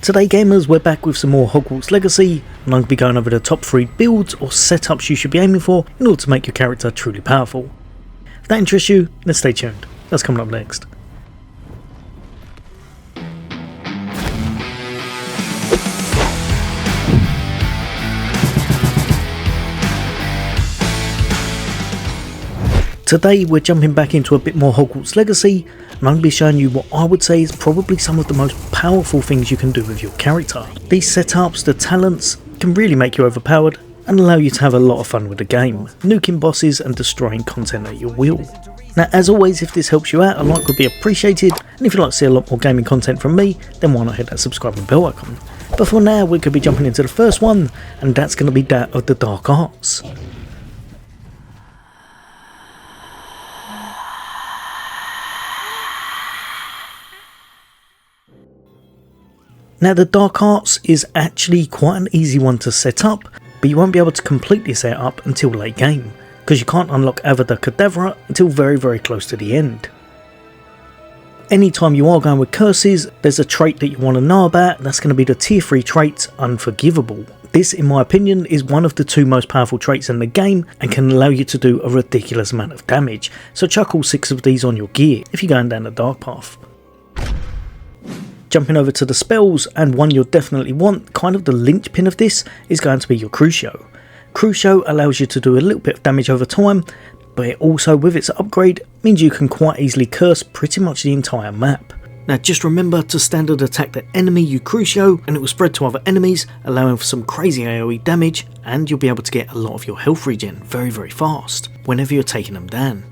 Today gamers, we're back with some more Hogwarts Legacy, and I'm going to be going over the top 3 builds or setups you should be aiming for in order to make your character truly powerful. If that interests you, then stay tuned. That's coming up next. Today we're jumping back into a bit more Hogwarts Legacy, and I'm going to be showing you what I would say is probably some of the most powerful things you can do with your character. These setups, the talents, can really make you overpowered and allow you to have a lot of fun with the game, nuking bosses and destroying content at your will. Now as always, if this helps you out, a like would be appreciated, and if you'd like to see a lot more gaming content from me, then why not hit that subscribe and bell icon. But for now we could be jumping into the first one, and that's going to be that of the dark arts. Now the dark arts is actually quite an easy one to set up, but you won't be able to completely set it up until late game, because you can't unlock Avada Kedavra until very close to the end. Anytime you are going with curses, there's a trait that you want to know about, that's going to be the tier 3 trait Unforgivable. This in my opinion is one of the 2 most powerful traits in the game and can allow you to do a ridiculous amount of damage, so chuck all 6 of these on your gear if you're going down the dark path. Jumping over to the spells, and one you'll definitely want, kind of the linchpin of this, is going to be your Crucio. Crucio allows you to do a little bit of damage over time, but it also, with its upgrade, means you can quite easily curse pretty much the entire map. Now just remember to standard attack the enemy you Crucio, and it will spread to other enemies, allowing for some crazy AoE damage, and you'll be able to get a lot of your health regen very fast, whenever you're taking them down.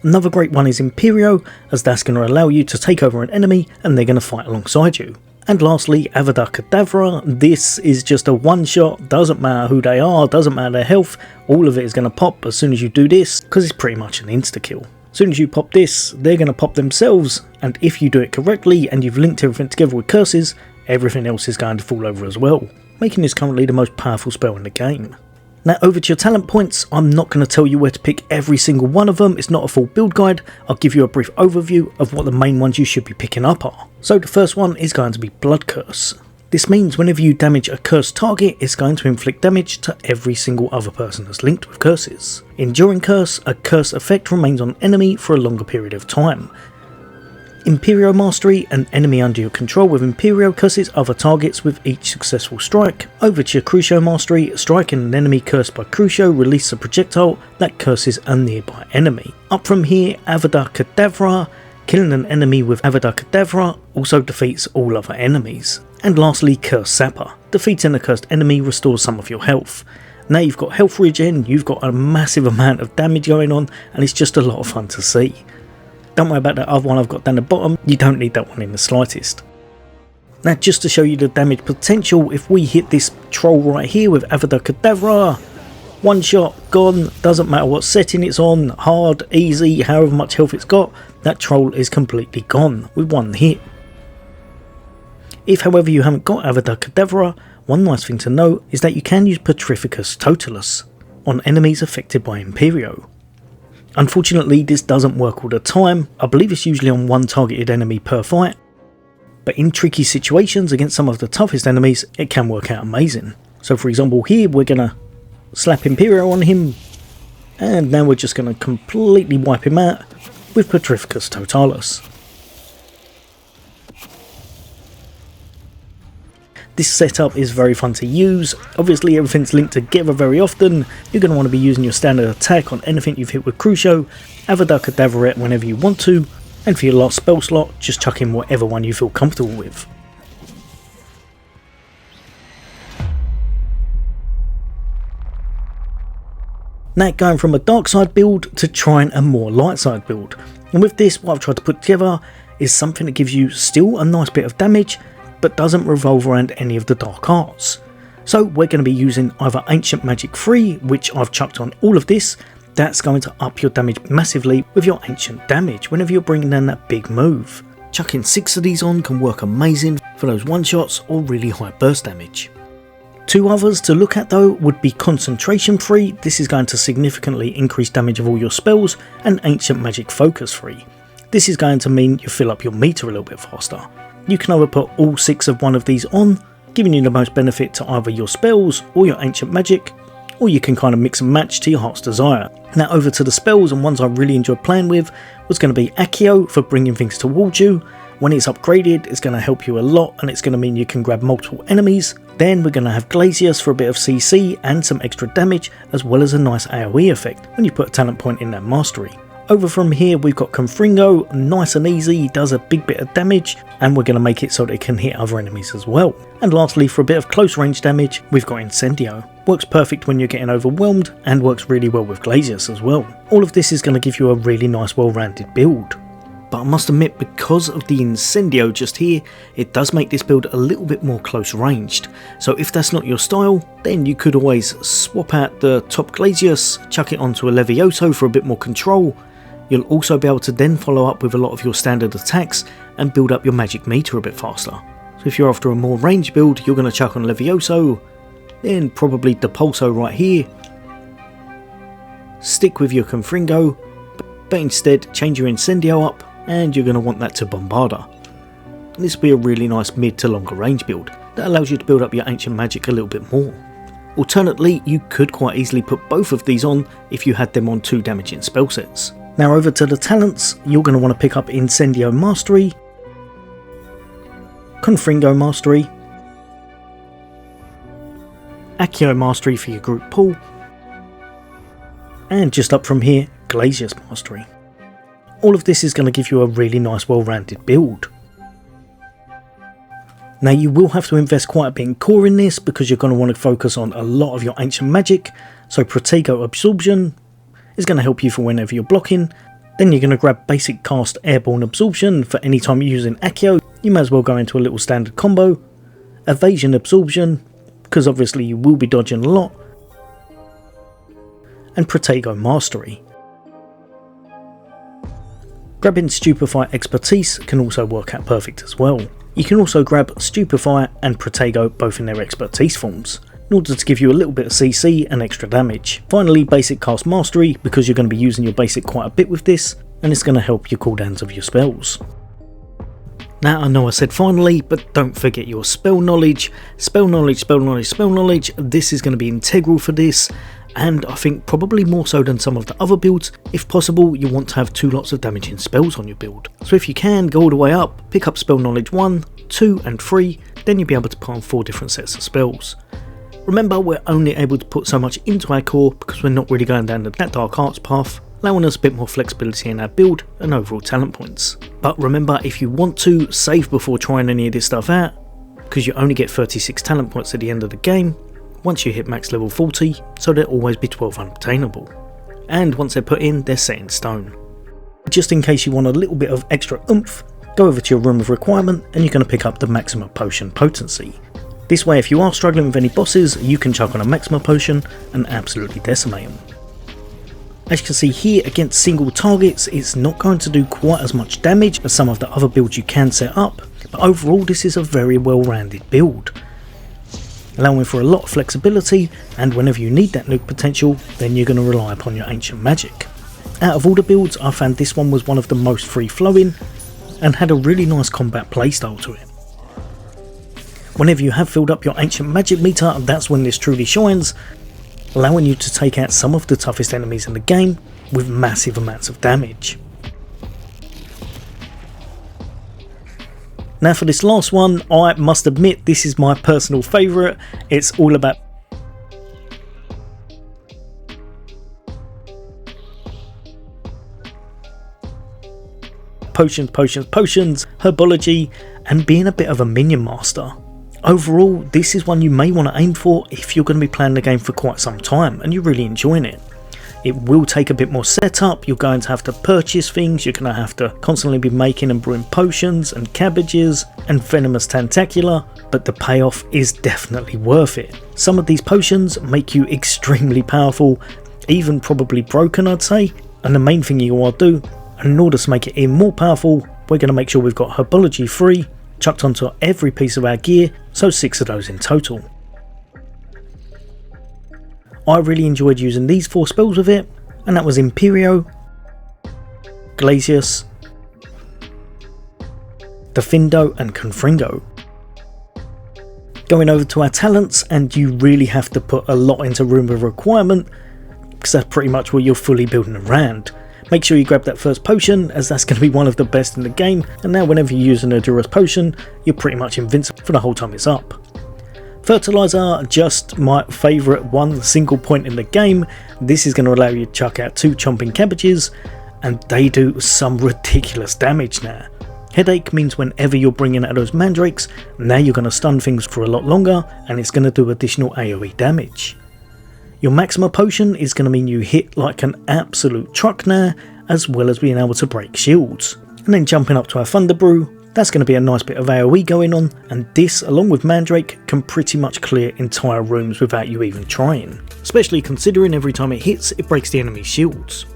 Another great one is Imperio, as that's going to allow you to take over an enemy and they're going to fight alongside you. And lastly, Avada Kedavra. This is just a one shot, doesn't matter who they are, doesn't matter their health, all of it is going to pop as soon as you do this, because it's pretty much an insta kill. As soon as you pop this, they're going to pop themselves, and if you do it correctly and you've linked everything together with curses, everything else is going to fall over as well, making this currently the most powerful spell in the game. Now over to your talent points, I'm not going to tell you where to pick every single one of them, it's not a full build guide, I'll give you a brief overview of what the main ones you should be picking up are. So the first one is going to be Blood Curse. This means whenever you damage a cursed target, it's going to inflict damage to every single other person that's linked with curses. Enduring Curse, a curse effect remains on enemy for a longer period of time. Imperio Mastery, an enemy under your control with Imperio curses other targets with each successful strike. Over to your Crucio Mastery, striking an enemy cursed by Crucio release a projectile that curses a nearby enemy. Up from here, Avada Kedavra, killing an enemy with Avada Kedavra also defeats all other enemies. And lastly, Curse Sapper, defeating a cursed enemy restores some of your health. Now you've got health regen, you've got a massive amount of damage going on, and it's just a lot of fun to see. Don't worry about that other one I've got down the bottom, you don't need that one in the slightest. Now just to show you the damage potential, if we hit this troll right here with Avada Kedavra, one shot, gone, doesn't matter what setting it's on, hard, easy, however much health it's got, that troll is completely gone with one hit. If however you haven't got Avada Kedavra, one nice thing to know is that you can use Petrificus Totalus on enemies affected by Imperio. Unfortunately this doesn't work all the time, I believe it's usually on one targeted enemy per fight, but in tricky situations against some of the toughest enemies it can work out amazing. So for example here we're going to slap Imperio on him, and now we're just going to completely wipe him out with Petrificus Totalus. This setup is very fun to use, obviously everything's linked together very often, you're going to want to be using your standard attack on anything you've hit with Crucio, Avada Kedavra whenever you want to, and for your last spell slot just chuck in whatever one you feel comfortable with. Now going from a dark side build to trying a more light side build, and with this what I've tried to put together is something that gives you still a nice bit of damage, but doesn't revolve around any of the dark arts. So we're going to be using either Ancient Magic 3, which I've chucked on all of this, that's going to up your damage massively with your ancient damage whenever you're bringing down that big move. Chucking 6 of these on can work amazing for those one shots or really high burst damage. 2 others to look at though would be Concentration 3, this is going to significantly increase damage of all your spells, and Ancient Magic Focus 3. This is going to mean you fill up your meter a little bit faster. You can either put all 6 of one of these on, giving you the most benefit to either your spells or your ancient magic, or you can kind of mix and match to your heart's desire. Now over to the spells, and ones I really enjoyed playing with was going to be Accio for bringing things towards you. When it's upgraded, it's going to help you a lot, and it's going to mean you can grab multiple enemies. Then we're going to have Glacius for a bit of CC and some extra damage, as well as a nice AoE effect when you put a talent point in that mastery. Over from here we've got Confringo, nice and easy, does a big bit of damage, and we're going to make it so that it can hit other enemies as well. And lastly, for a bit of close range damage, we've got Incendio. Works perfect when you're getting overwhelmed, and works really well with Glacius as well. All of this is going to give you a really nice well-rounded build. But I must admit, because of the Incendio just here, it does make this build a little bit more close ranged. So if that's not your style, then you could always swap out the top Glacius, chuck it onto a Levioso for a bit more control. You'll also be able to then follow up with a lot of your standard attacks and build up your magic meter a bit faster. So if you're after a more ranged build, you're going to chuck on Levioso, then probably Depulso right here. Stick with your Confringo, but instead change your Incendio up, and you're going to want that to Bombarda. This will be a really nice mid to longer range build that allows you to build up your ancient magic a little bit more. Alternately, you could quite easily put both of these on if you had them on 2 damaging spell sets. Now over to the talents, you're going to want to pick up Incendio Mastery, Confringo Mastery, Accio Mastery for your group pool, and just up from here, Glacius Mastery. All of this is going to give you a really nice well-rounded build. Now you will have to invest quite a bit in core in this because you're going to want to focus on a lot of your ancient magic, so Protego Absorption is going to help you for whenever you're blocking. Then you're going to grab basic cast Airborne Absorption for any time you're using Accio. You may as well go into a little standard combo. Evasion Absorption, because obviously you will be dodging a lot. And Protego Mastery. Grabbing Stupefy Expertise can also work out perfect as well. You can also grab Stupefy and Protego both in their expertise forms, in order to give you a little bit of CC and extra damage. Finally, Basic Cast Mastery, because you're going to be using your basic quite a bit with this, and it's going to help your cooldowns of your spells. Now I know I said finally, but don't forget your spell knowledge. Spell knowledge, spell knowledge, spell knowledge. This is going to be integral for this, and I think probably more so than some of the other builds. If possible, you want to have 2 lots of damaging spells on your build. So if you can, go all the way up, pick up spell knowledge 1, 2 and 3, then you'll be able to put on 4 different sets of spells. Remember, we're only able to put so much into our core because we're not really going down that dark arts path, allowing us a bit more flexibility in our build and overall talent points. But remember, if you want to, save before trying any of this stuff out, because you only get 36 talent points at the end of the game once you hit max level 40, so there'll always be 12 unobtainable. And once they're put in, they're set in stone. Just in case you want a little bit of extra oomph, go over to your room of requirement and you're going to pick up the Maxima Potion Potency. This way, if you are struggling with any bosses, you can chuck on a Maxima Potion and absolutely decimate them. As you can see here, against single targets, it's not going to do quite as much damage as some of the other builds you can set up, but overall this is a very well-rounded build, allowing for a lot of flexibility, and whenever you need that nuke potential, then you're going to rely upon your ancient magic. Out of all the builds, I found this one was one of the most free-flowing, and had a really nice combat playstyle to it. Whenever you have filled up your ancient magic meter, that's when this truly shines, allowing you to take out some of the toughest enemies in the game with massive amounts of damage. Now for this last one, I must admit this is my personal favourite. It's all about potions, Herbology, and being a bit of a minion master. Overall, this is one you may want to aim for if you're going to be playing the game for quite some time and you're really enjoying it. It will take a bit more setup, you're going to have to purchase things, you're going to have to constantly be making and brewing potions and cabbages and venomous tentacula, but the payoff is definitely worth it. Some of these potions make you extremely powerful, even probably broken I'd say, and the main thing you want to do, and in order to make it even more powerful, we're going to make sure we've got Herbology free, chucked onto every piece of our gear, so 6 of those in total. I really enjoyed using these 4 spells with it, and that was Imperio, Glacius, Defendo and Confringo. Going over to our talents, and you really have to put a lot into Room of Requirement because that's pretty much what you're fully building around. Make sure you grab that first potion, as that's going to be one of the best in the game, and now whenever you use an Edurus potion, you're pretty much invincible for the whole time it's up. Fertilizer, just my favourite one single point in the game. This is going to allow you to chuck out 2 chomping cabbages, and they do some ridiculous damage now. Headache means whenever you're bringing out those mandrakes, now you're going to stun things for a lot longer, and it's going to do additional AoE damage. Your Maxima potion is going to mean you hit like an absolute truck now, as well as being able to break shields. And then jumping up to our Thunder Brew, that's going to be a nice bit of AoE going on, and this along with Mandrake can pretty much clear entire rooms without you even trying. Especially considering every time it hits, it breaks the enemy's shields.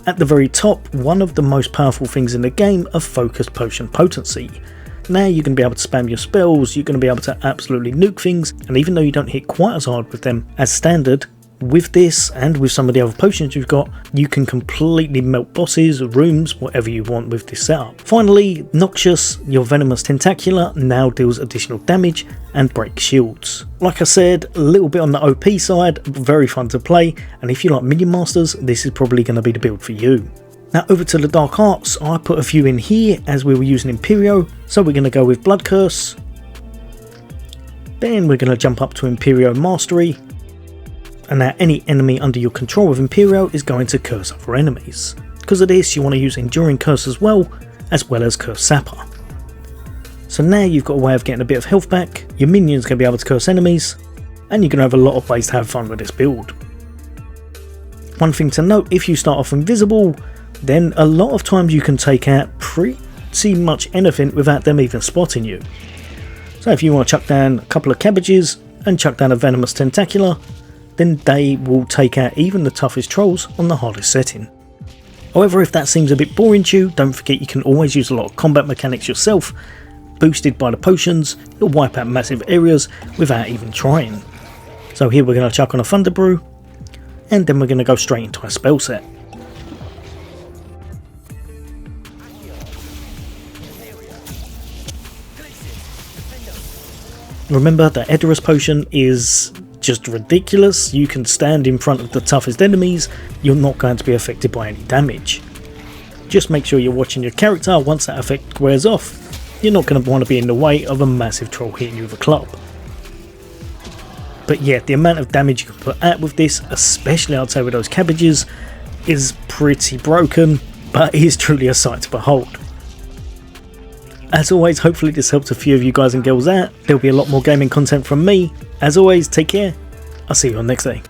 At the very top, one of the most powerful things in the game are Focused Potion Potency. Now you're going to be able to spam your spells, you're going to be able to absolutely nuke things, and even though you don't hit quite as hard with them as standard, with this and with some of the other potions you've got, you can completely melt bosses, rooms, whatever you want with this setup. Finally, Noxious, your Venomous Tentacular now deals additional damage and breaks shields. Like I said, a little bit on the OP side, very fun to play, and if you like Minion Masters, this is probably going to be the build for you. Now over to the Dark Arts, I put a few in here as we were using Imperio, so we're going to go with Blood Curse, then we're going to jump up to Imperio Mastery, and now any enemy under your control of Imperio is going to curse other enemies. Because of this, you want to use Enduring Curse as well as Curse Sapper. So now you've got a way of getting a bit of health back, your minions can be able to curse enemies, and you can have a lot of ways to have fun with this build. One thing to note, if you start off invisible, then a lot of times you can take out pretty much anything without them even spotting you. So if you want to chuck down a couple of cabbages and chuck down a Venomous Tentacular, then they will take out even the toughest trolls on the hardest setting. However, if that seems a bit boring to you, don't forget you can always use a lot of combat mechanics yourself. Boosted by the potions, you'll wipe out massive areas without even trying. So here we're going to chuck on a Thunder Brew, and then we're going to go straight into our spell set. Remember that Edurus potion is just ridiculous. You can stand in front of the toughest enemies, you're not going to be affected by any damage. Just make sure you're watching your character. Once that effect wears off, you're not going to want to be in the way of a massive troll hitting you with a club. But yeah, the amount of damage you can put out with this, especially I'd say with those cabbages, is pretty broken, but it is truly a sight to behold. As always, hopefully this helped a few of you guys and girls out. There'll be a lot more gaming content from me. As always, take care. I'll see you on next day.